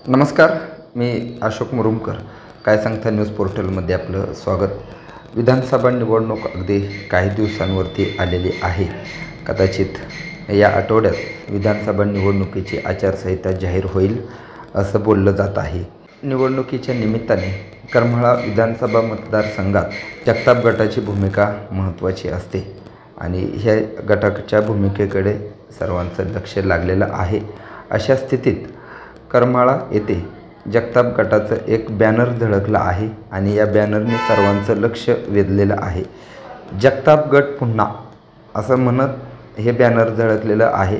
नमस्कार, मी अशोक मुरुमकर. काय सांगता न्यूज पोर्टलमध्ये आपलं स्वागत. विधानसभा निवडणूक अगदी काही दिवसांवरती आलेली आहे. कदाचित या आठवड्यात विधानसभा निवडणुकीची आचारसंहिता जाहीर होईल असं बोललं जात आहे. निवडणुकीच्या निमित्ताने करमाळा विधानसभा मतदारसंघात जगताप गटाची भूमिका महत्त्वाची असते आणि ह्या गटाच्या भूमिकेकडे सर्वांचं लक्ष लागलेलं आहे. अशा स्थितीत करमाळा येथे जगताप गटाचं एक बॅनर झळकला आहे आणि या बॅनरने सर्वांचं लक्ष वेधलेलं आहे. जगताप गट पुन्हा असं म्हणत हे बॅनर झळकलेलं आहे.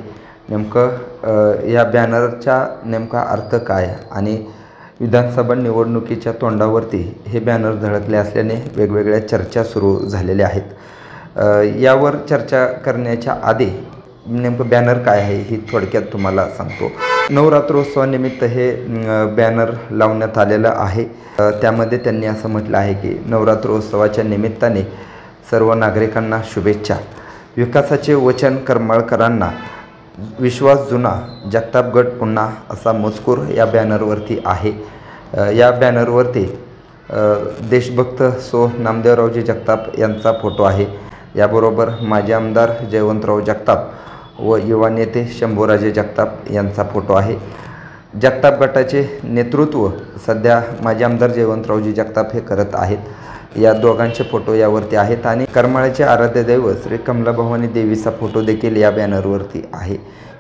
नेमकं या बॅनरचा नेमका अर्थ काय आणि विधानसभा निवडणुकीच्या तोंडावरती हे बॅनर झळकले असल्याने वेगवेगळ्या चर्चा सुरू झालेल्या आहेत. यावर चर्चा करण्याच्या आधी नेमकं बॅनर काय आहे ही थोडक्यात तुम्हाला सांगतो. नवरात्रोत्सवानिमित्त हे बॅनर लावण्यात आलेलं आहे. त्यामध्ये त्यांनी असं म्हटलं आहे की नवरात्रोत्सवाच्या निमित्ताने सर्व नागरिकांना शुभेच्छा. विकासाचे वचन करमाळकरांना, विश्वास जुना, जगताप गट पुन्हा असा मजकूर या बॅनरवरती आहे. या बॅनरवरती देशभक्त सो नामदेवरावजी जगताप यांचा फोटो आहे. याबरोबर माजी आमदार जयवंतराव जगताप व युवा नेते शंभूराजे जगताप यांचा फोटो आहे. जगताप गटाचे नेतृत्व सध्या माजी आमदार जयवंतरावजी जगताप हे करत आहेत. या दोघांचे फोटो यावरती आहेत आणि करमाळ्याचे आराध्य दैवत श्री कमलाभवानी देवीचा फोटो देखील या बॅनरवरती आहे.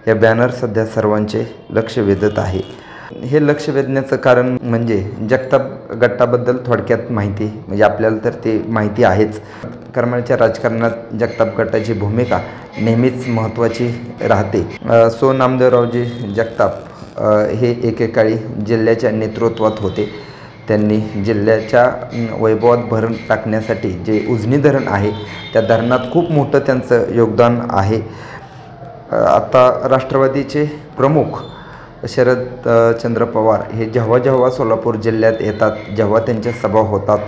या बॅनर सध्या सर्वांचे लक्ष वेधत आहे. हे लक्ष वेधण्याचं कारण म्हणजे जगताप गटाबद्दल थोडक्यात माहिती म्हणजे आपल्याला तर ते माहिती आहेच. करमाळ्याच्या राजकारणात जगताप गटाची भूमिका नेहमीच महत्त्वाची राहते. सो नामदेवरावजी जगताप हे एकेकाळी जिल्ह्याच्या नेतृत्वात होते. त्यांनी जिल्ह्याच्या वैभवात भर टाकण्यासाठी जे उजनी धरण आहे त्या धरणात खूप मोठं त्यांचं योगदान आहे. आता राष्ट्रवादीचे प्रमुख शरदचंद्र पवार हे जेव्हा सोलापूर जिल्ह्यात येतात, जेव्हा त्यांच्या सभा होतात,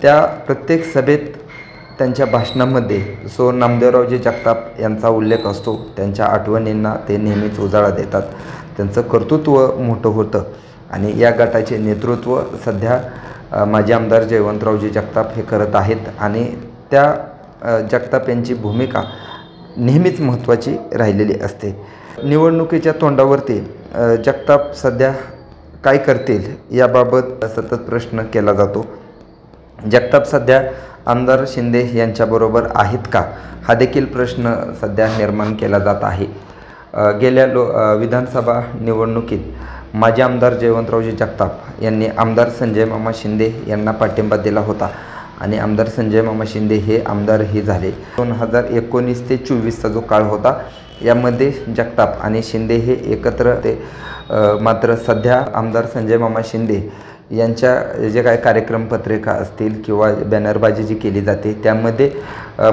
त्या प्रत्येक सभेत त्यांच्या भाषणामध्ये सो नामदेवरावजी जगताप यांचा उल्लेख असतो. त्यांच्या आठवणींना ते नेहमीच उजाळा देतात. त्यांचं कर्तृत्व मोठं होतं आणि या गटाचे नेतृत्व सध्या माजी आमदार जयवंतरावजी जगताप हे करत आहेत आणि त्या जगताप यांची भूमिका नेहमीच महत्त्वाची राहिलेली असते. निवडणुकीच्या तोंडावरती जगताप सध्या काय करतील याबाबत सतत प्रश्न केला जातो. जगताप सध्या आमदार शिंदे यांच्याबरोबर आहेत का हा देखील प्रश्न सध्या निर्माण केला जात आहे. गेल्या विधानसभा निवडणुकीत माजी आमदार जयवंतरावजी जगताप यांनी आमदार संजय मामा शिंदे यांना पाठिंबा दिला होता आणि आमदार संजय मामा शिंदे हे आमदारही झाले. 2019 ते 24चा जो काळ होता यामध्ये जगताप आणि शिंदे हे एकत्र ते. मात्र सध्या आमदार संजय मामा शिंदे यांच्या जे काय कार्यक्रम पत्रिका असतील किंवा बॅनरबाजी जी केली जाते त्यामध्ये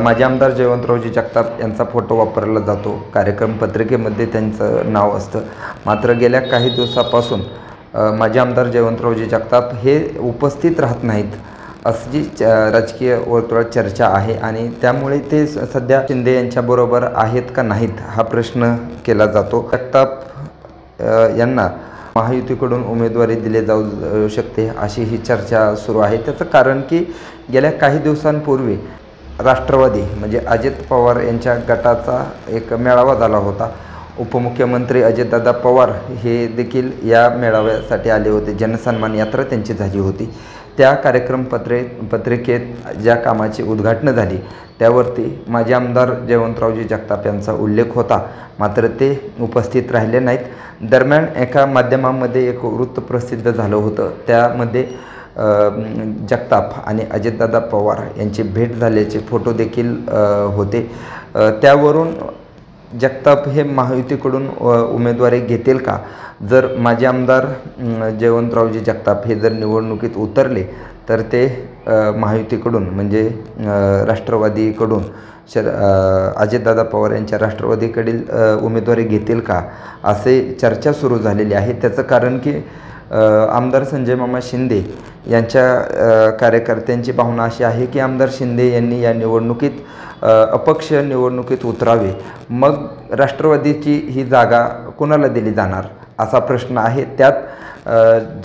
माजी आमदार जयवंतरावजी जगताप यांचा फोटो वापरला जातो. कार्यक्रम पत्रिकेमध्ये त्यांचं नाव असतं. मात्र गेल्या काही दिवसापासून माजी आमदार जयवंतरावजी जगताप हे उपस्थित राहत नाहीत अशी जी राजकीय वर्तुळात चर्चा आहे आणि त्यामुळे ते सध्या शिंदे यांच्याबरोबर आहेत का नाहीत हा प्रश्न केला जातो. जगताप यांना महायुतीकडून उमेदवारी दिली जाऊ शकते अशी ही चर्चा सुरू आहे. त्याचं कारण की गेल्या काही दिवसांपूर्वी राष्ट्रवादी म्हणजे अजित पवार यांच्या गटाचा एक मेळावा झाला होता. उपमुख्यमंत्री अजितदादा पवार हे देखील या मेळाव्यासाठी आले होते. जनसन्मान यात्रा त्यांची झाली होती. त्या कार्यक्रम पत्रिकेत ज्या कामाची उद्घाटनं झाली त्यावरती माजी आमदार जयवंतरावजी जगताप यांचा उल्लेख होता. मात्र ते उपस्थित राहिले नाहीत. दरम्यान एका माध्यमामध्ये एक वृत्त प्रसिद्ध झालं होतं. त्यामध्ये जगताप आणि अजितदादा पवार यांची भेट झाल्याचे फोटो देखील होते. त्यावरून जगताप हे महायुतीकडून उमेदवारी घेतील का? जर माजी आमदार जयवंतरावजी जगताप हे जर निवडणुकीत उतरले तर ते महायुतीकडून म्हणजे राष्ट्रवादीकडून अजितदादा पवार यांच्या राष्ट्रवादीकडील उमेदवारी घेतील का असे चर्चा सुरू झालेली आहे. त्याचं कारण की आमदार संजय मामा शिंदे यांच्या कार्यकर्त्यांची भावना अशी आहे की आमदार शिंदे यांनी या निवडणुकीत अपक्ष निवडणुकीत उतरावे, मग राष्ट्रवादीची ही जागा कोणाला दिली जाणार असा प्रश्न आहे. त्यात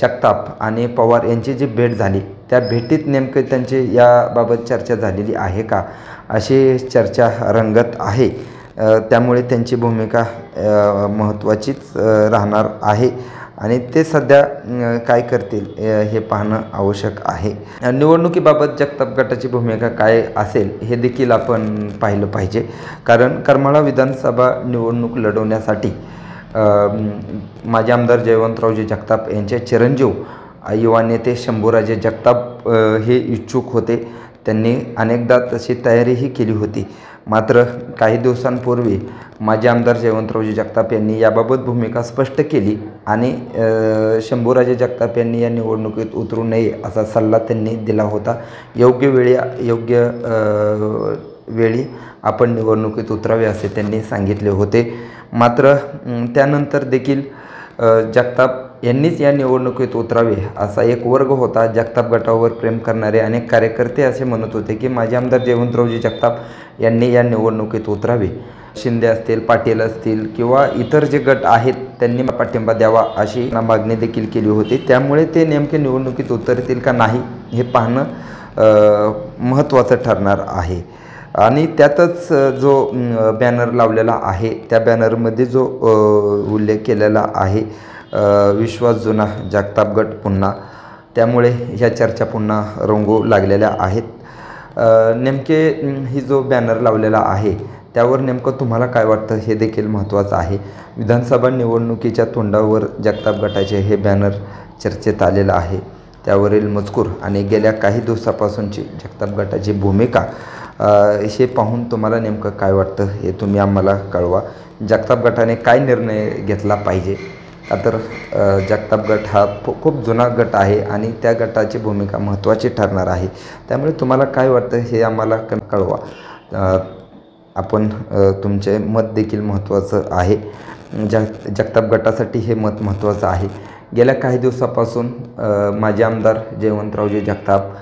जगताप आणि पवार यांची जी भेट झाली त्या भेटीत नेमकं त्यांची याबाबत चर्चा झालेली आहे का, अशी चर्चा रंगत आहे. त्यामुळे त्यांची भूमिका महत्त्वाचीच राहणार आहे आणि ते सध्या काय करतील हे पाहणं आवश्यक आहे. निवडणुकीबाबत जगताप गटाची भूमिका काय असेल हे देखील आपण पाहिलं पाहिजे. कारण करमाळा विधानसभा निवडणूक लढवण्यासाठी माजी आमदार जयवंतरावजी जगताप यांचे चिरंजीव युवा नेते शंभूराजे जगताप हे इच्छुक होते. त्यांनी अनेकदा तशी तयारीही केली होती. मात्र काही दिवसांपूर्वी माजी आमदार जयवंतरावजी जगताप यांनी याबाबत भूमिका स्पष्ट केली आणि शंभूराजे जगताप यांनी या निवडणुकीत उतरू नये असा सल्ला त्यांनी दिला होता. योग्य वेळी आपण निवडणुकीत उतरावे असे त्यांनी सांगितले होते. मात्र त्यानंतर देखील जगताप यांनीच या निवडणुकीत उतरावे असा एक वर्ग होता. जगताप गटावर प्रेम करणारे अनेक कार्यकर्ते असे म्हणत होते की माजी आमदार जयवंतरावजी जगताप यांनी या निवडणुकीत उतरावे. शिंदे असतील, पाटील असतील किंवा इतर जे गट आहेत त्यांनी पाठिंबा द्यावा अशी मागणी देखील केली होती. त्यामुळे ते नेमके निवडणुकीत उतरतील का नाही हे पाहणं महत्त्वाचं ठरणार आहे. आणि त्यातच जो बॅनर लावलेला आहे त्या बॅनरमध्ये जो उल्लेख केलेला आहे विश्वास जुना जगताप गट पुन्हा, त्यामुळे ह्या चर्चा पुन्हा रंगू लागलेल्या आहेत. नेमके ही जो बॅनर लावलेला आहे त्यावर नेमकं तुम्हाला काय वाटतं हे देखील महत्त्वाचं आहे. विधानसभा निवडणुकीच्या तोंडावर जगताप गटाचे हे बॅनर चर्चेत आलेलं आहे. त्यावरील मजकूर आणि गेल्या काही दिवसापासूनची जगताप गटाची भूमिका हे पाहून तुम्हाला नेमकं काय वाटतं हे तुम्ही आम्हाला कळवा. जगताप गटाने काय निर्णय घेतला पाहिजे का तर जगताप गट हा खूप जुना गट आहे आणि त्या गटाची भूमिका महत्त्वाची ठरणार आहे. त्यामुळे तुम्हाला काय वाटतं हे आम्हाला कळवा. आपण तुमचे मत देखील महत्त्वाचं आहे. जगताप गटासाठी हे मत महत्त्वाचं आहे. गेल्या काही दिवसापासून माजी आमदार जयवंतरावजी जगताप,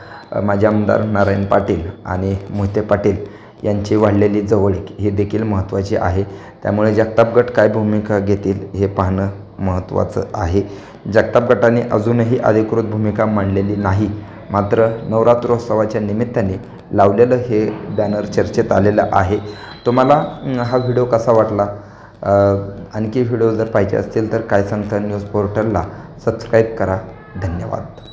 माजी आमदार नारायण पाटील आणि मोहिते पाटील यांची वाढलेली जवळीक हे देखील महत्त्वाचे आहे. त्यामुळे जगताप गट काय भूमिका घेतील हे पाहणं महत्त्वाचं आहे. जगताप गटाने अजूनही अधिकृत भूमिका मांडलेली नाही. मात्र नवरात्रोत्सवाच्या निमित्ताने लावलेलं हे बॅनर चर्चेत आलेलं आहे. तुम्हाला हा व्हिडिओ कसा वाटला? आणखी व्हिडिओ जर पाहिजे असतील तर काय सांगता न्यूज पोर्टलला सबस्क्राईब करा. धन्यवाद.